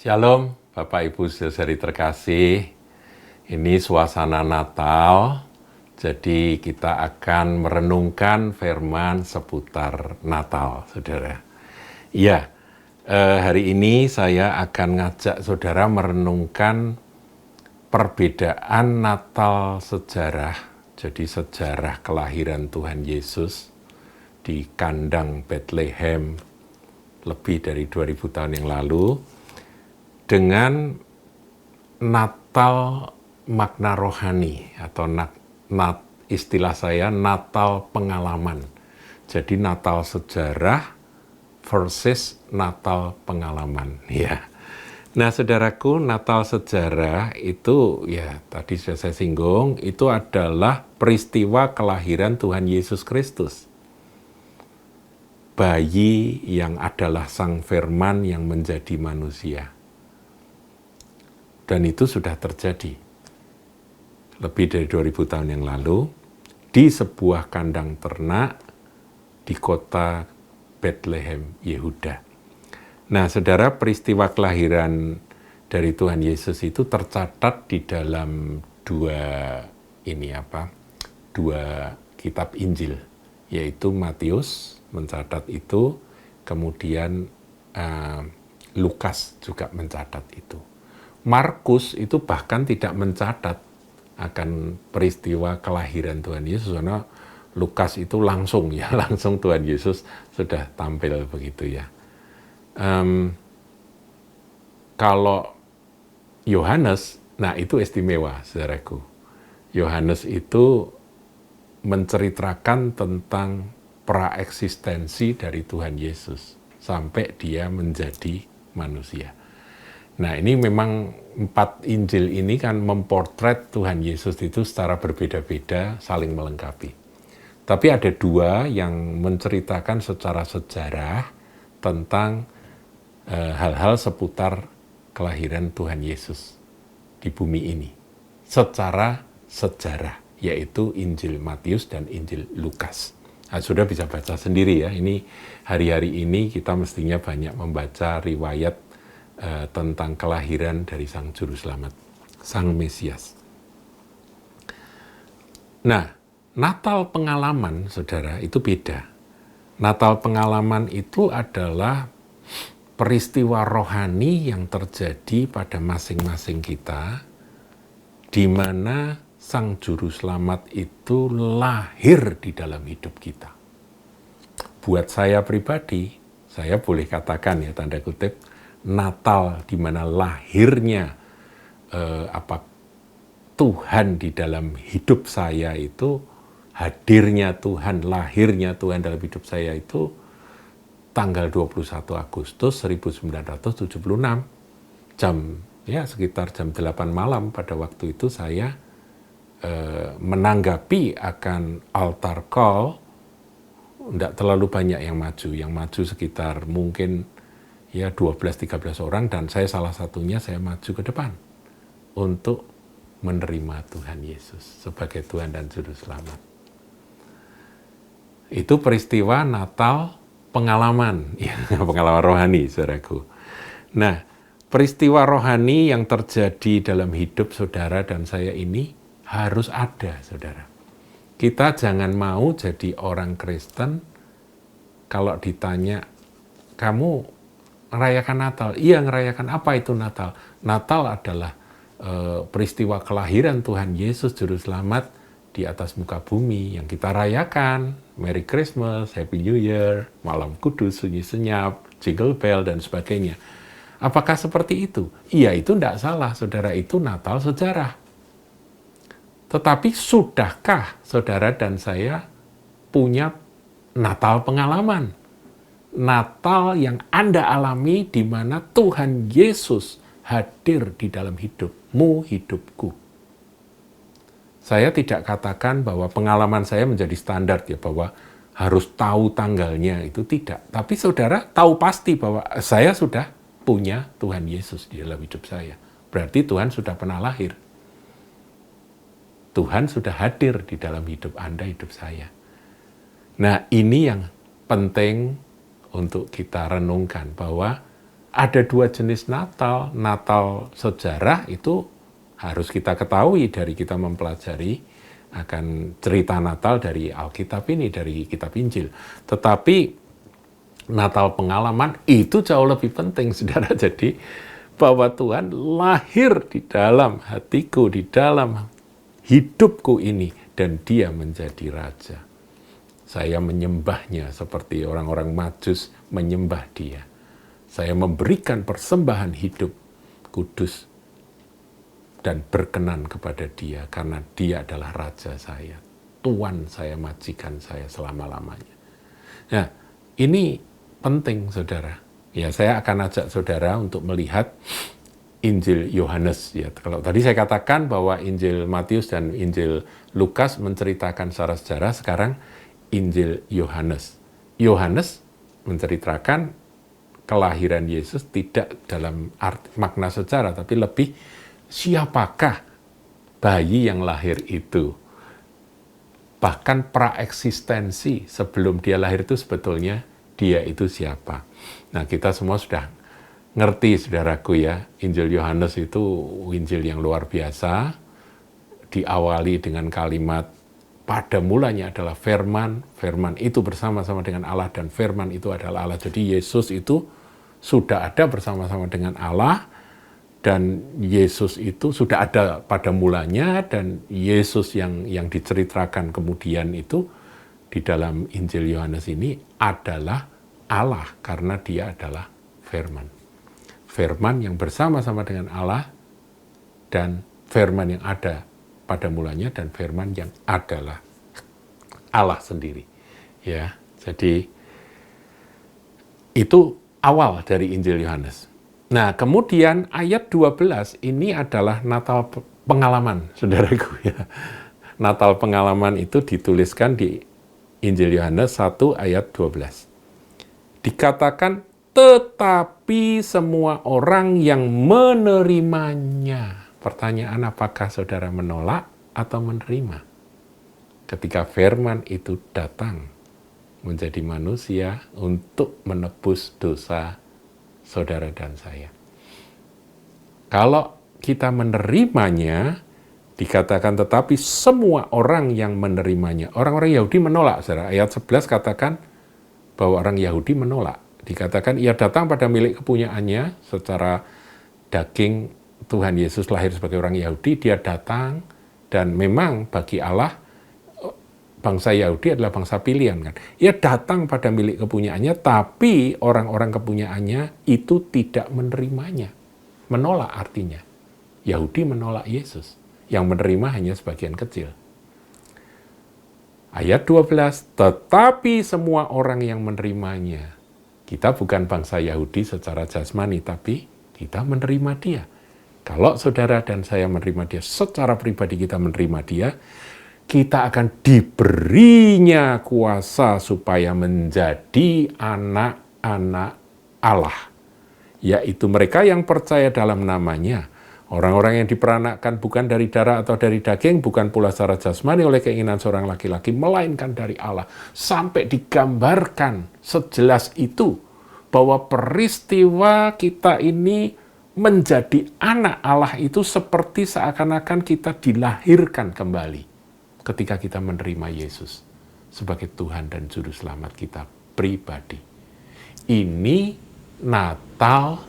Shalom, Bapak Ibu saudari terkasih. Ini suasana Natal, jadi kita akan merenungkan firman seputar Natal, saudara. Iya, hari ini saya akan ngajak saudara merenungkan perbedaan Natal sejarah, jadi sejarah kelahiran Tuhan Yesus di kandang Bethlehem lebih dari 2000 tahun yang lalu, dengan Natal makna rohani atau istilah saya Natal pengalaman. Jadi Natal sejarah versus Natal pengalaman. Ya. Nah, saudaraku, Natal sejarah itu ya tadi sudah saya singgung, itu adalah peristiwa kelahiran Tuhan Yesus Kristus. Bayi yang adalah Sang Firman yang menjadi manusia. Dan itu sudah terjadi lebih dari 2000 tahun yang lalu di sebuah kandang ternak di kota Bethlehem, Yehuda. Nah, saudara, peristiwa kelahiran dari Tuhan Yesus itu tercatat di dalam dua kitab Injil, yaitu Matius mencatat itu, kemudian Lukas juga mencatat itu. Markus itu bahkan tidak mencatat akan peristiwa kelahiran Tuhan Yesus, karena Lukas itu langsung Tuhan Yesus sudah tampil begitu ya. Kalau Yohanes, nah itu istimewa, saudaraku. Yohanes itu menceritakan tentang praeksistensi dari Tuhan Yesus sampai dia menjadi manusia. Nah, ini memang 4 Injil ini kan memportret Tuhan Yesus itu secara berbeda-beda, saling melengkapi. Tapi ada 2 yang menceritakan secara sejarah tentang hal-hal seputar kelahiran Tuhan Yesus di bumi ini. Secara sejarah, yaitu Injil Matius dan Injil Lukas. Nah, sudah bisa baca sendiri ya, ini hari-hari ini kita mestinya banyak membaca riwayat tentang kelahiran dari Sang Juru Selamat, Sang Mesias. Nah, Natal pengalaman, saudara, itu beda. Natal pengalaman itu adalah peristiwa rohani yang terjadi pada masing-masing kita, di mana Sang Juru Selamat itu lahir di dalam hidup kita. Buat saya pribadi, saya boleh katakan ya, tanda kutip, Natal di mana lahirnya Tuhan di dalam hidup saya itu, hadirnya Tuhan, lahirnya Tuhan dalam hidup saya itu tanggal 21 Agustus 1976, sekitar jam 8 malam pada waktu itu saya menanggapi akan altar call. Tidak terlalu banyak yang maju sekitar mungkin 12-13 orang, dan saya salah satunya, saya maju ke depan untuk menerima Tuhan Yesus sebagai Tuhan dan Juru Selamat. Itu peristiwa Natal pengalaman, pengalaman rohani, saudaraku. Nah, peristiwa rohani yang terjadi dalam hidup saudara dan saya ini harus ada, saudara. Kita jangan mau jadi orang Kristen kalau ditanya, kamu merayakan Natal? Iya, ngerayakan. Apa itu Natal? Natal adalah peristiwa kelahiran Tuhan Yesus Juru Selamat di atas muka bumi yang kita rayakan. Merry Christmas, Happy New Year, Malam Kudus, Sunyi Senyap, Jingle Bell, dan sebagainya. Apakah seperti itu? Iya, itu tidak salah, saudara. Itu Natal sejarah. Tetapi sudahkah saudara dan saya punya Natal pengalaman? Natal yang Anda alami di mana Tuhan Yesus hadir di dalam hidupmu, hidupku. Saya tidak katakan bahwa pengalaman saya menjadi standar ya, bahwa harus tahu tanggalnya, itu tidak. Tapi saudara tahu pasti bahwa saya sudah punya Tuhan Yesus di dalam hidup saya. Berarti Tuhan sudah pernah lahir. Tuhan sudah hadir di dalam hidup Anda, hidup saya. Nah, ini yang penting untuk kita renungkan, bahwa ada dua jenis Natal. Natal sejarah itu harus kita ketahui dari kita mempelajari akan cerita Natal dari Alkitab ini, dari kitab Injil. Tetapi Natal pengalaman itu jauh lebih penting, saudara. Jadi bahwa Tuhan lahir di dalam hatiku, di dalam hidupku ini, dan dia menjadi raja. Saya menyembahnya seperti orang-orang Majus menyembah dia. Saya memberikan persembahan hidup kudus dan berkenan kepada dia karena dia adalah raja saya, Tuan saya, majikan saya selama-lamanya. Nah, ini penting, saudara. Ya, saya akan ajak saudara untuk melihat Injil Yohanes. Ya, kalau tadi saya katakan bahwa Injil Matius dan Injil Lukas menceritakan secara sejarah, sekarang Injil Yohanes. Yohanes menceritakan kelahiran Yesus tidak dalam makna sejarah, tapi lebih siapakah bayi yang lahir itu. Bahkan praeksistensi sebelum dia lahir itu sebetulnya dia itu siapa. Nah, kita semua sudah ngerti, saudaraku ya, Injil Yohanes itu Injil yang luar biasa, diawali dengan kalimat pada mulanya adalah firman, firman itu bersama-sama dengan Allah dan firman itu adalah Allah. Jadi Yesus itu sudah ada bersama-sama dengan Allah dan Yesus itu sudah ada pada mulanya, dan Yesus yang diceritakan kemudian itu di dalam Injil Yohanes ini adalah Allah karena dia adalah firman. Firman yang bersama-sama dengan Allah dan firman yang ada pada mulanya dan firman yang adalah Allah sendiri. Ya, jadi itu awal dari Injil Yohanes. Nah, kemudian ayat 12 ini adalah Natal pengalaman, saudaraku ya. Natal pengalaman itu dituliskan di Injil Yohanes 1 ayat 12. Dikatakan, tetapi semua orang yang menerimanya. Pertanyaan, apakah saudara menolak atau menerima? Ketika firman itu datang menjadi manusia untuk menebus dosa saudara dan saya. Kalau kita menerimanya, dikatakan tetapi semua orang yang menerimanya. Orang-orang Yahudi menolak, saudara. Ayat 11 katakan bahwa orang Yahudi menolak. Dikatakan ia datang pada milik kepunyaannya secara daging. Tuhan Yesus lahir sebagai orang Yahudi, dia datang, dan memang bagi Allah, bangsa Yahudi adalah bangsa pilihan kan. Ia datang pada milik kepunyaannya, tapi orang-orang kepunyaannya itu tidak menerimanya. Menolak artinya. Yahudi menolak Yesus. Yang menerima hanya sebagian kecil. Ayat 12, tetapi semua orang yang menerimanya. Kita bukan bangsa Yahudi secara jasmani, tapi kita menerima dia. Kalau saudara dan saya menerima dia, secara pribadi kita menerima dia, kita akan diberinya kuasa supaya menjadi anak-anak Allah. Yaitu mereka yang percaya dalam namanya. Orang-orang yang diperanakkan bukan dari darah atau dari daging, bukan pula secara jasmani oleh keinginan seorang laki-laki, melainkan dari Allah. Sampai digambarkan sejelas itu, bahwa peristiwa kita ini menjadi anak Allah itu seperti seakan-akan kita dilahirkan kembali ketika kita menerima Yesus sebagai Tuhan dan Juru Selamat kita pribadi. Ini Natal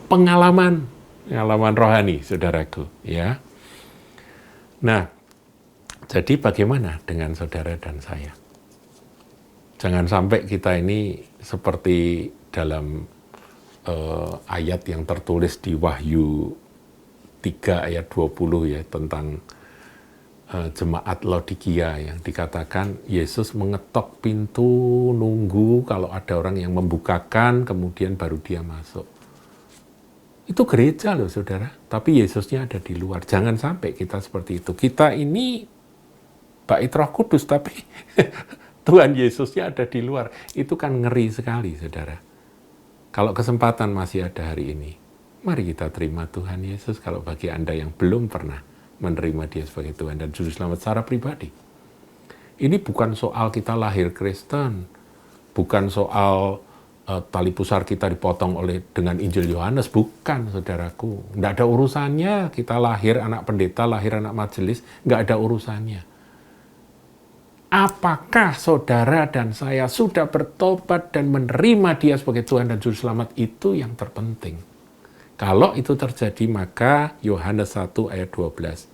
pengalaman rohani, saudaraku, ya. Nah, jadi bagaimana dengan saudara dan saya? Jangan sampai kita ini seperti dalam ayat yang tertulis di Wahyu 3 ayat 20 ya, tentang jemaat Laodikia yang dikatakan Yesus mengetok pintu, nunggu kalau ada orang yang membukakan, kemudian baru dia masuk. Itu gereja loh, saudara, tapi Yesusnya ada di luar. Jangan sampai kita seperti itu. Kita ini bait Roh Kudus, tapi Tuhan Yesusnya ada di luar. Itu kan ngeri sekali, saudara. Kalau kesempatan masih ada hari ini, mari kita terima Tuhan Yesus. Kalau bagi Anda yang belum pernah menerima dia sebagai Tuhan dan Juru Selamat secara pribadi. Ini bukan soal kita lahir Kristen, bukan soal tali pusar kita dipotong dengan Injil Yohanes. Bukan, saudaraku. Nggak ada urusannya kita lahir anak pendeta, lahir anak majelis. Nggak ada urusannya. Apakah saudara dan saya sudah bertobat dan menerima Dia sebagai Tuhan dan Juru Selamat? Itu yang terpenting. Kalau itu terjadi, maka Yohanes 1 ayat 12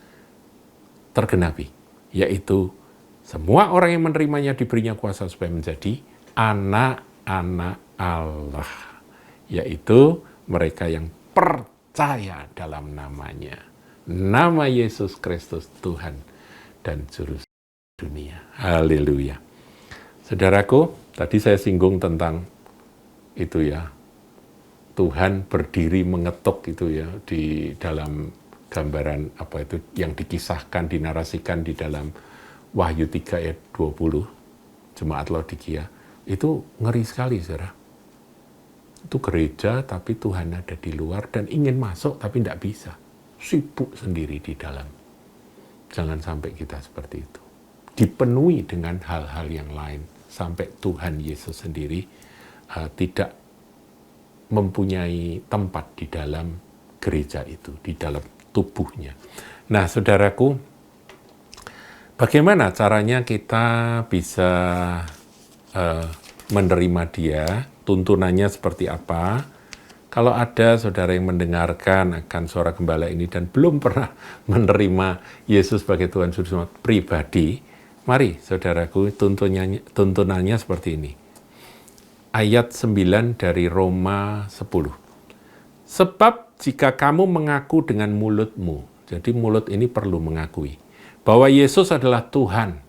tergenapi, yaitu semua orang yang menerimanya diberinya kuasa supaya menjadi anak-anak Allah, yaitu mereka yang percaya dalam namanya. Nama Yesus Kristus Tuhan dan Juru dunia. Haleluya. Saudaraku, tadi saya singgung tentang itu ya, Tuhan berdiri mengetuk itu ya, di dalam gambaran apa itu yang dikisahkan, dinarasikan di dalam Wahyu 3 ayat 20, Jemaat Laodikia. Itu ngeri sekali, saudara. Itu gereja, tapi Tuhan ada di luar dan ingin masuk, tapi tidak bisa. Sibuk sendiri di dalam. Jangan sampai kita seperti itu. Dipenuhi dengan hal-hal yang lain, sampai Tuhan Yesus sendiri tidak mempunyai tempat di dalam gereja itu, di dalam tubuhnya. Nah, saudaraku, bagaimana caranya kita bisa menerima Dia? Tuntunannya seperti apa? Kalau ada saudara yang mendengarkan akan suara gembala ini dan belum pernah menerima Yesus sebagai Tuhan Juru Selamat pribadi, mari saudaraku, tuntunannya seperti ini. Ayat 9 dari Roma 10. Sebab jika kamu mengaku dengan mulutmu, jadi mulut ini perlu mengakui, bahwa Yesus adalah Tuhan.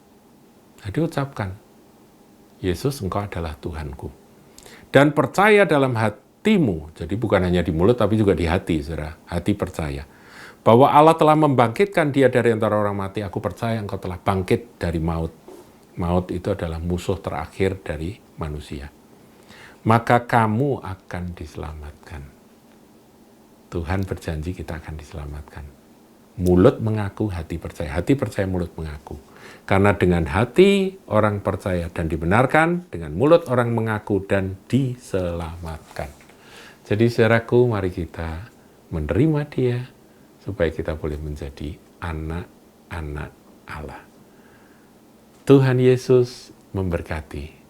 Jadi ucapkan, Yesus, Engkau adalah Tuhanku. Dan percaya dalam hatimu, jadi bukan hanya di mulut tapi juga di hati, saudara. Hati percaya. Bahwa Allah telah membangkitkan Dia dari antara orang mati. Aku percaya Engkau telah bangkit dari maut. Maut itu adalah musuh terakhir dari manusia. Maka kamu akan diselamatkan. Tuhan berjanji kita akan diselamatkan. Mulut mengaku, hati percaya. Hati percaya, mulut mengaku. Karena dengan hati orang percaya dan dibenarkan, dengan mulut orang mengaku dan diselamatkan. Jadi saudaraku, mari kita menerima Dia supaya kita boleh menjadi anak-anak Allah. Tuhan Yesus memberkati.